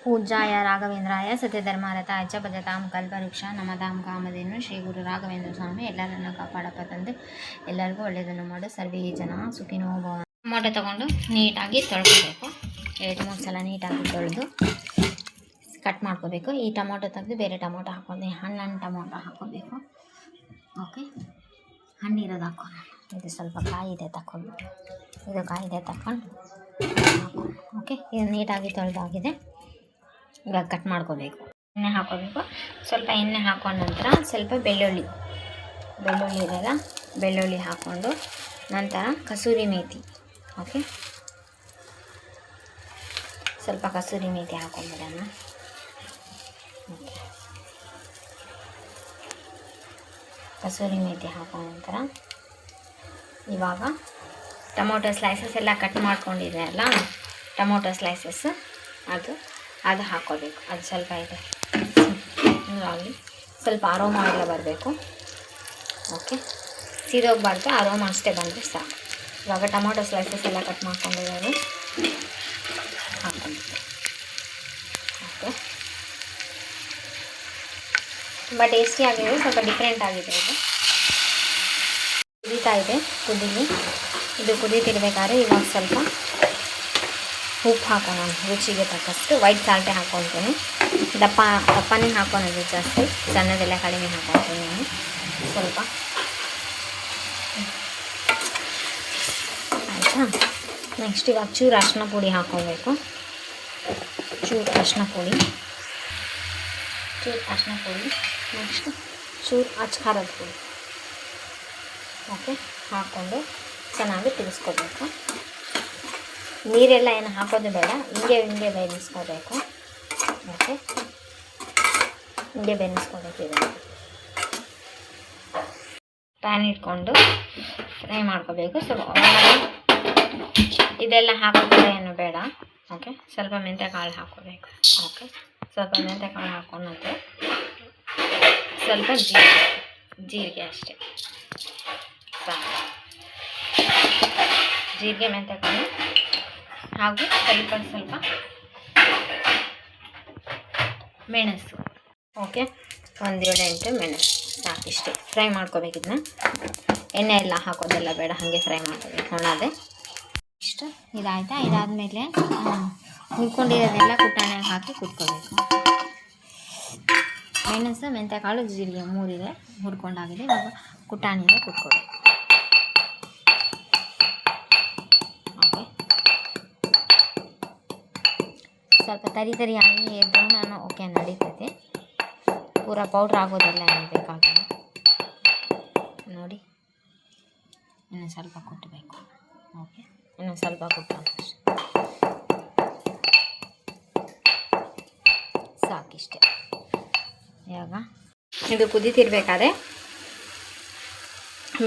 पूज्याय राघवेंद्राय सत्यधर्मरताय च भजतां कल्पवृಕ್ಷ नमतां ಕಾಮಧೇನು ಶ್ರೀ ಗುರು ರಾಘವೇಂದ್ರ ಸ್ವಾಮಿ ಎಲ್ಲರನ್ನ ಕಾಪಾಡಪ್ಪ ತಂದೆ. ಎಲ್ಲರಿಗೂ ಒಳ್ಳೆಯದನ್ನು ಮಾಡು. ಸರ್ವೇ ಜನ ಸುಖಿನೋ ಭವ. ಟೊಮೊಟೊ ತೊಗೊಂಡು ನೀಟಾಗಿ ತೊಳ್ಕೊಬೇಕು. 2-3 ಸಲ ನೀಟಾಗಿ ತೊಳೆದು ಕಟ್ ಮಾಡ್ಕೋಬೇಕು. ಈ ಟೊಮೊಟೊ ತೆಗೆದು ಬೇರೆ ಟೊಮೊಟೊ ಹಾಕ್ಕೊಂಡು ಹಣ್ಣು ಟೊಮೊಟೊ ಹಾಕ್ಕೋಬೇಕು. ಓಕೆ, ಹಣ್ಣಿರೋದು ಹಾಕ್ಕೊಂಡು ಇದು ಸ್ವಲ್ಪ ಕಾಯಿ ಇದೆ ತಗೊಂಡು ಇದು ಕಾಯಿ ಇದೆ ತಗೊಂಡು ಹಾಕ್ಕೊಂಡು ಓಕೆ, ಇದು ನೀಟಾಗಿ ತೊಳೆದಾಗಿದೆ. ಇವಾಗ ಕಟ್ ಮಾಡ್ಕೋಬೇಕು. ಎಣ್ಣೆ ಹಾಕೋಬೇಕು. ಸ್ವಲ್ಪ ಎಣ್ಣೆ ಹಾಕೊಂಡ ನಂತರ ಸ್ವಲ್ಪ ಬೆಳ್ಳುಳ್ಳಿ ಇದೆಲ್ಲ ಬೆಳ್ಳುಳ್ಳಿ ಹಾಕ್ಕೊಂಡು ನಂತರ ಕಸೂರಿ ಮೇಥಿ. ಓಕೆ, ಸ್ವಲ್ಪ ಕಸೂರಿ ಮೇಥಿ ಹಾಕೊಂಡ್ಬಿಡೋಣ. ಓಕೆ, ಕಸೂರಿ ಮೇಥಿ ಹಾಕೊಂಡ ನಂತರ ಇವಾಗ ಟೊಮೊಟೊ ಸ್ಲೈಸಸ್ ಎಲ್ಲ ಕಟ್ ಮಾಡ್ಕೊಂಡಿದೆ ಅಲ್ಲ, ಟೊಮೊಟೊ ಸ್ಲೈಸಸ್ ಅದು ಹಾಕ್ಕೋಬೇಕು. ಅದು ಸ್ವಲ್ಪ ಇದೆ ಹಿಂಗಾಗಿ ಸ್ವಲ್ಪ ಅರೋಮಾ ಎಲ್ಲ ಬರಬೇಕು. ಓಕೆ, ಸೀದೋಗಬಾರ್ದು, ಅರೋಮಾ ಅಷ್ಟೇ ಬಂದರೆ ಸಾಕು. ಇವಾಗ ಟೊಮೊಟೊ ಸ್ಲೈಸಸ್ ಎಲ್ಲ ಕಟ್ ಮಾಡ್ಕೊಂಡಿರೋದು ಹಾಕ್ಕೊಂಡ್ಬಿಟ್ಟು ಓಕೆ, ತುಂಬ ಟೇಸ್ಟಿಯಾಗಿದೆ. ಸ್ವಲ್ಪ ಡಿಫ್ರೆಂಟ್ ಆಗಿದೆ. ಇದು ಕುದೀತಾ ಇದೆ. ಇದು ಕುದೀತಿರ್ಬೇಕಾದ್ರೆ ಇವಾಗ ಸ್ವಲ್ಪ ಉಪ್ಪು ಹಾಕೋಣ. ರುಚಿಗೆ ತಕ್ಕಷ್ಟು ವೈಟ್ ಸಾಲ್ಟೇ ಹಾಕ್ಕೊಳ್ತೀನಿ. ದಪ್ಪನೇ ಹಾಕೋಣದು ಜಾಸ್ತಿ, ಸಣ್ಣದೆಲ್ಲ ಕಡಿಮೆ ಹಾಕ್ಕೊಳ್ತೀನಿ ನಾನು ಸ್ವಲ್ಪ. ಆಯಿತಾ, ನೆಕ್ಸ್ಟ್ ಇವಾಗ ಚೂರು ಅರಿಶಿನ ಪುಡಿ ಹಾಕ್ಕೊಳ್ಬೇಕು. ಚೂರು ಅರಿಶಿನ ಪುಡಿ ನೆಕ್ಸ್ಟ್ ಚೂರು ಖಾರದ ಪುಡಿ. ಓಕೆ, ಹಾಕ್ಕೊಂಡು ಚೆನ್ನಾಗಿ ತಿರ್ಸ್ಕೋಬೇಕು. ನೀರೆಲ್ಲ ಏನು ಹಾಕೋದು ಬೇಡ, ಹಿಂಗೆ ಬೇಯಿಸ್ಕೋಬೇಕು. ಓಕೆ, ಹಿಂಗೆ ಬೇಯಿಸ್ಕೋಬೇಕು. ಇದನ್ನು ಪ್ಯಾನ್ ಇಟ್ಕೊಂಡು ಫ್ರೈ ಮಾಡ್ಕೋಬೇಕು. ಸ್ವಲ್ಪ ಇದೆಲ್ಲ ಹಾಕೋದು ಏನು ಬೇಡ. ಓಕೆ, ಸ್ವಲ್ಪ ಮೆಂತ್ಯಕಾಳು ಹಾಕ್ಕೋಬೇಕು. ಓಕೆ, ಸ್ವಲ್ಪ ಮೆಂತ್ಯಕಾಳು ಹಾಕ್ಕೊಂಡು ನಂತರ ಸ್ವಲ್ಪ ಜೀರಿಗೆ ಅಷ್ಟೇ ಸಾಕು. ಜೀರಿಗೆ ಮೆಂತ್ಯಕಾಳು ಹಾಗೂ ಸ್ವಲ್ಪ ಮೆಣಸು. ಓಕೆ, 1-8 ಮೆಣಸು ಸಾಕಿಷ್ಟೇ. ಫ್ರೈ ಮಾಡ್ಕೋಬೇಕು. ಇದನ್ನ ಎಣ್ಣೆ ಎಲ್ಲ ಹಾಕೋದೆಲ್ಲ ಬೇಡ, ಹಾಗೆ ಫ್ರೈ ಮಾಡ್ಕೋಬೇಕು. ಒಣದೆ ಇಷ್ಟು ಇದಾಯಿತಾ. ಇದಾದಮೇಲೆ ಹುರ್ಕೊಂಡಿರೋದೆಲ್ಲ ಕುಟ್ಟಾಣಿಯಾಗಿ ಹಾಕಿ ಕುಟ್ಕೋಬೇಕು. ಮೆಣಸು, ಮೆಂತ್ಯಕಾಳು, ಜೀರಿಗೆ 3 ಇದೆ, ಹುರ್ಕೊಂಡಾಗಿದೆ. ಇವಾಗ ಕುಟ್ಟಾಣಿಯಾಗಿ ಕುಟ್ಕೋಬೇಕು. ಸ್ವಲ್ಪ ತರಿ ಆಗಿ ಎದ್ದು ನಾನು ಓಕೆ ನಡೀತೈತೆ. ಪೂರ ಪೌಡ್ರ್ ಆಗೋದೆಲ್ಲ ಏನು ಬೇಕಾಗಿಲ್ಲ ನೋಡಿ. ಇನ್ನು ಸ್ವಲ್ಪ ಕುಟ್ಟಬೇಕು. ಓಕೆ, ಇನ್ನು ಸ್ವಲ್ಪ ಕುಟ್ಟೋಣ ಸಾಕಿಷ್ಟೆ. ಇವಾಗ ಇದು ಕುದೀತಿರ್ಬೇಕಾದ್ರೆ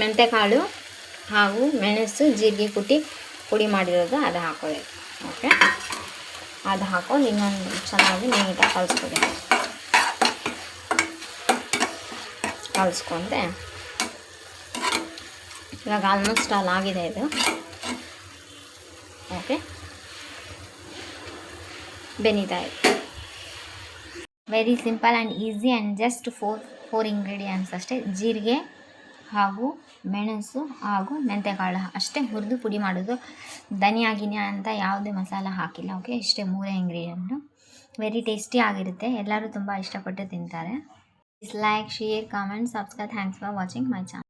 ಮೆಂತ್ಯಕಾಳು ಹಾಗೂ ಮೆಣಸು, ಜೀರಿಗೆ ಕುಟ್ಟಿ ಪುಡಿ ಮಾಡಿರೋದು ಅದು ಹಾಕೋಬೇಕು. ಓಕೆ, ಅದು ಹಾಕೊಂಡು ಇನ್ನೊಂದು ಚೆನ್ನಾಗಿ ನೀಟಾಗಿ ಕಲಿಸ್ಕೊಂಡ್ರೆ ಇವಾಗ ಆಲ್ಮೋಸ್ಟ್ ಆಲ್ ಆಗಿದೆ ಇದು. ಓಕೆ, ಬೆನೀತಾ ಇದೆ. Very simple and easy and just 4 ingredients ಅಷ್ಟೇ. ಜೀರಿಗೆ ಹಾಗೂ ಮೆಣಸು ಹಾಗೂ ಮೆಂತ್ಯಕಾಳು ಅಷ್ಟೇ ಹುರಿದು ಪುಡಿ ಮಾಡೋದು. ಧನಿಯಾ ಅಂತ ಯಾವುದೇ ಮಸಾಲ ಹಾಕಿಲ್ಲ. ಓಕೆ, ಇಷ್ಟೇ 3 ಇಂಗ್ರೀಡಿಯೆಂಟು. ವೆರಿ ಟೇಸ್ಟಿ ಆಗಿರುತ್ತೆ. ಎಲ್ಲರೂ ತುಂಬ ಇಷ್ಟಪಟ್ಟು ತಿಂತಾರೆ. Like, share, comment, subscribe. Thanks for watching my channel.